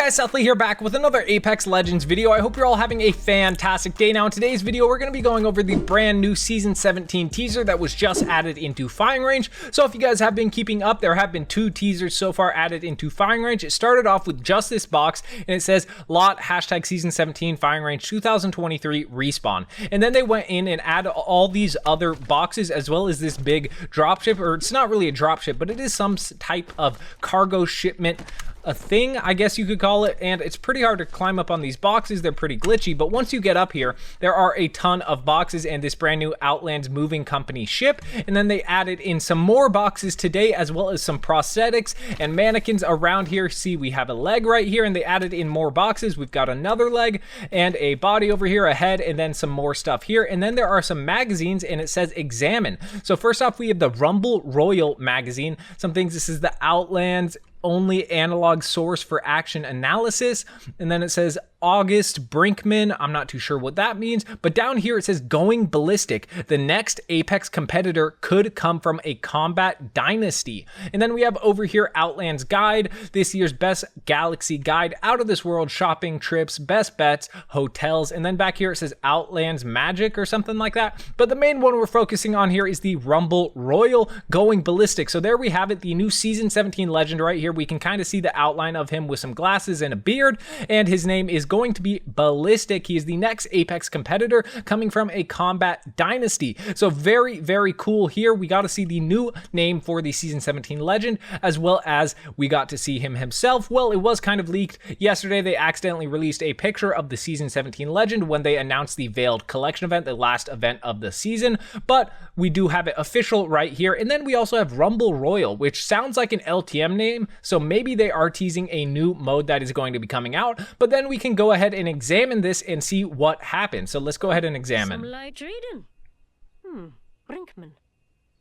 guys, Sethley here back with another Apex Legends video. I hope you're all having a fantastic day. Now in today's video, we're going to be going over the brand new Season 17 teaser that was just added into firing range. So if you guys have been keeping up, there have been 2 teasers so far added into firing range. It started off with just this box and it says lot hashtag Season 17 firing range 2023 respawn. And then they went in and added all these other boxes as well as this big dropship, or it's not really a dropship, but it is some type of cargo shipment, a thing, I guess you could call it, and it's pretty hard to climb up on these boxes. They're pretty glitchy, but once you get up here, there are a ton of boxes and this brand new Outlands Moving Company ship, and then they added in some more boxes today, as well as some prosthetics and mannequins around here. See, we have a leg right here, and they added in more boxes. We've got another leg and a body over here, a head, and then some more stuff here, and then there are some magazines, and it says examine. So first off, we have the Rumble Royal magazine. Some things, this is the Outlands only analog source for action analysis, and then it says August Brinkman. I'm not too sure what that means, but down here it says going ballistic. The next Apex competitor could come from a combat dynasty. And then we have over here Outlands Guide, this year's best galaxy guide, out of this world shopping trips, best bets, hotels, and then back here it says Outlands Magic or something like that. But the main one we're focusing on here is the Rumble Royal going ballistic. So there we have it, the new Season 17 legend right here. We can kind of see the outline of him with some glasses and a beard, and his name is going to be Ballistic. He is the next Apex competitor coming from a combat dynasty. So very, very cool here. We got to see the new name for the Season 17 legend, as well as we got to see him himself. Well, it was kind of leaked yesterday. They accidentally released a picture of the Season 17 legend when they announced the Veiled Collection event, the last event of the season, but we do have it official right here. And then we also have Rumble Royal, which sounds like an LTM name, so maybe they are teasing a new mode that is going to be coming out, but then we can go ahead and examine this and see what happens. So let's go ahead and examine. Some light reading. Brinkman.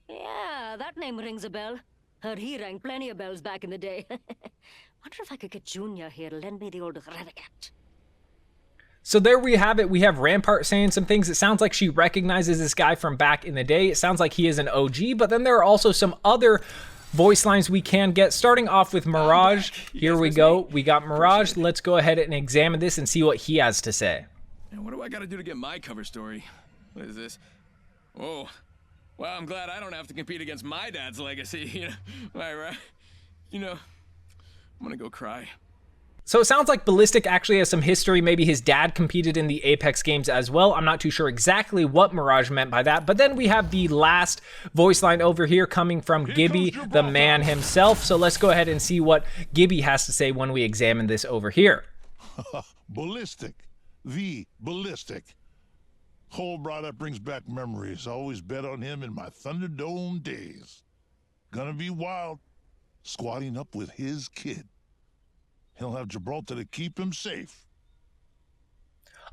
Yeah, that name rings a bell. Heard he rang plenty of bells back in the day. Wonder if I could get Junior here to lend me the old Renegat. So there we have it. We have Rampart saying some things. It sounds like she recognizes this guy from back in the day. It sounds like he is an OG, but then there are also some other voice lines we can get, starting off with Mirage. Here we go. We got Mirage. Let's go ahead and examine this and see what he has to say. And what do I got to do to get my cover story? What is this? Oh, well, I'm glad I don't have to compete against my dad's legacy. Right? I'm gonna go cry. So it sounds like Ballistic actually has some history. Maybe his dad competed in the Apex games as well. I'm not too sure exactly what Mirage meant by that. But then we have the last voice line over here coming from Gibby, the man himself. So let's go ahead and see what Gibby has to say when we examine this over here. Ballistic. The Ballistic. Whole brought up brings back memories. I always bet on him in my Thunderdome days. Gonna be wild. Squatting up with his kid. He'll have Gibraltar to keep him safe.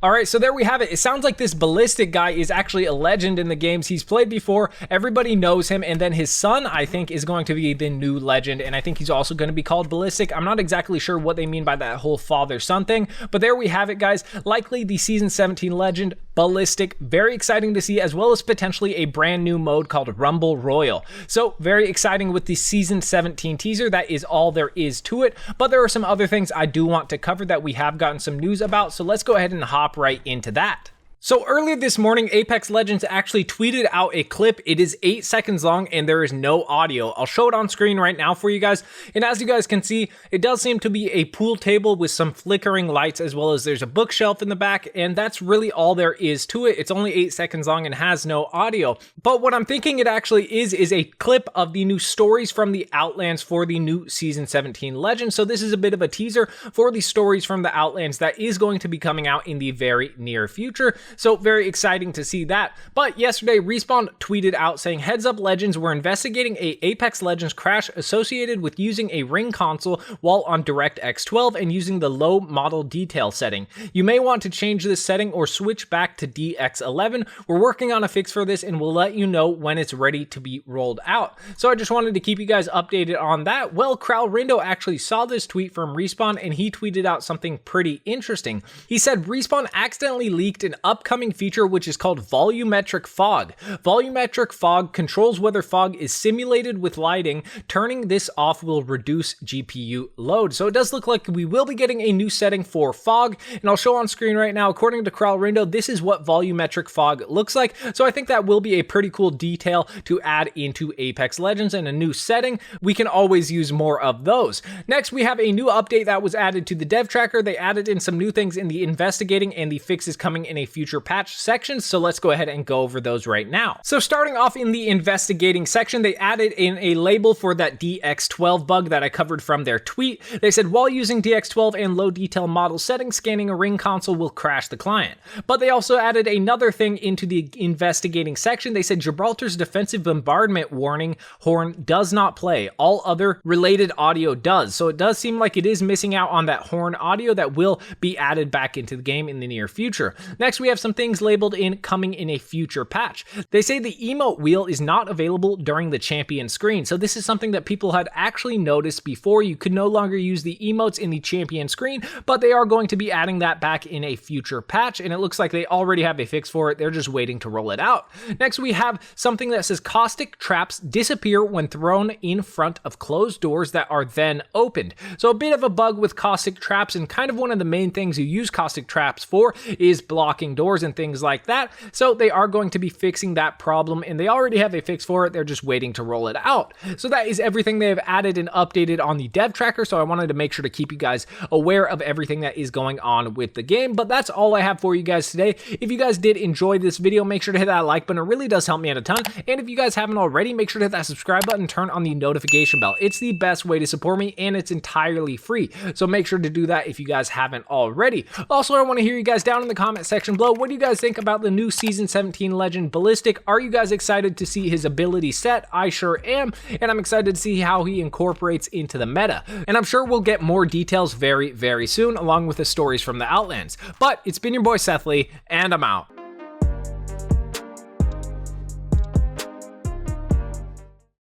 All right, so there we have it. It sounds like this Ballistic guy is actually a legend in the games. He's played before. Everybody knows him. And then his son, I think, is going to be the new legend. And I think he's also going to be called Ballistic. I'm not exactly sure what they mean by that whole father-son thing. But there we have it, guys. Likely the Season 17 legend, Ballistic. Very exciting to see, as well as potentially a brand new mode called Rumble Royal. So very exciting with the Season 17 teaser. That is all there is to it. But there are some other things I do want to cover that we have gotten some news about. So let's go ahead and hop right into that. So earlier this morning, Apex Legends actually tweeted out a clip. It is 8 seconds long and there is no audio. I'll show it on screen right now for you guys. And as you guys can see, it does seem to be a pool table with some flickering lights, as well as there's a bookshelf in the back. And that's really all there is to it. It's only 8 seconds long and has no audio. But what I'm thinking it actually is a clip of the new stories from the Outlands for the new Season 17 Legend. So this is a bit of a teaser for the stories from the Outlands that is going to be coming out in the very near future. So very exciting to see that. But yesterday, Respawn tweeted out saying, heads up Legends, we're investigating a Apex Legends crash associated with using a ring console while on DirectX 12 and using the low model detail setting. You may want to change this setting or switch back to DX11. We're working on a fix for this and we'll let you know when it's ready to be rolled out. So I just wanted to keep you guys updated on that. Well, Crowd Rindo actually saw this tweet from Respawn and he tweeted out something pretty interesting. He said Respawn accidentally leaked an update upcoming feature which is called volumetric fog. Volumetric fog controls whether fog is simulated with lighting. Turning this off will reduce GPU load. So it does look like we will be getting a new setting for fog, and I'll show on screen right now. According to Crowlrindo, this is what volumetric fog looks like. So I think that will be a pretty cool detail to add into Apex Legends, and a new setting. We can always use more of those. Next, we have a new update that was added to the dev tracker. They added in some new things in the investigating and the fixes coming in a future patch section. So let's go ahead and go over those right now. So starting off in the investigating section, they added in a label for that DX12 bug that I covered from their tweet. They said, while using DX12 and low detail model settings, scanning a ring console will crash the client. But they also added another thing into the investigating section. They said Gibraltar's defensive bombardment warning horn does not play. All other related audio does. So it does seem like it is missing out on that horn audio that will be added back into the game in the near future. Next, we have some things labeled in coming in a future patch. They say the emote wheel is not available during the champion screen. So this is something that people had actually noticed before. You could no longer use the emotes in the champion screen, but they are going to be adding that back in a future patch, and it looks like they already have a fix for it. They're just waiting to roll it out. Next, we have something that says caustic traps disappear when thrown in front of closed doors that are then opened. So a bit of a bug with caustic traps, and kind of one of the main things you use caustic traps for is blocking doors and things like that. So they are going to be fixing that problem, and they already have a fix for it. They're just waiting to roll it out. So that is everything they have added and updated on the dev tracker. So I wanted to make sure to keep you guys aware of everything that is going on with the game. But that's all I have for you guys today. If you guys did enjoy this video, make sure to hit that like button. It really does help me out a ton. And if you guys haven't already, make sure to hit that subscribe button, turn on the notification bell. It's the best way to support me, and it's entirely free. So make sure to do that if you guys haven't already. Also, I want to hear you guys down in the comment section below. What do you guys think about the new Season 17 Legend Ballistic? Are you guys excited to see his ability set? I sure am, and I'm excited to see how he incorporates into the meta. And I'm sure we'll get more details very, very soon, along with the stories from the Outlands. But it's been your boy Seth Lee, and I'm out.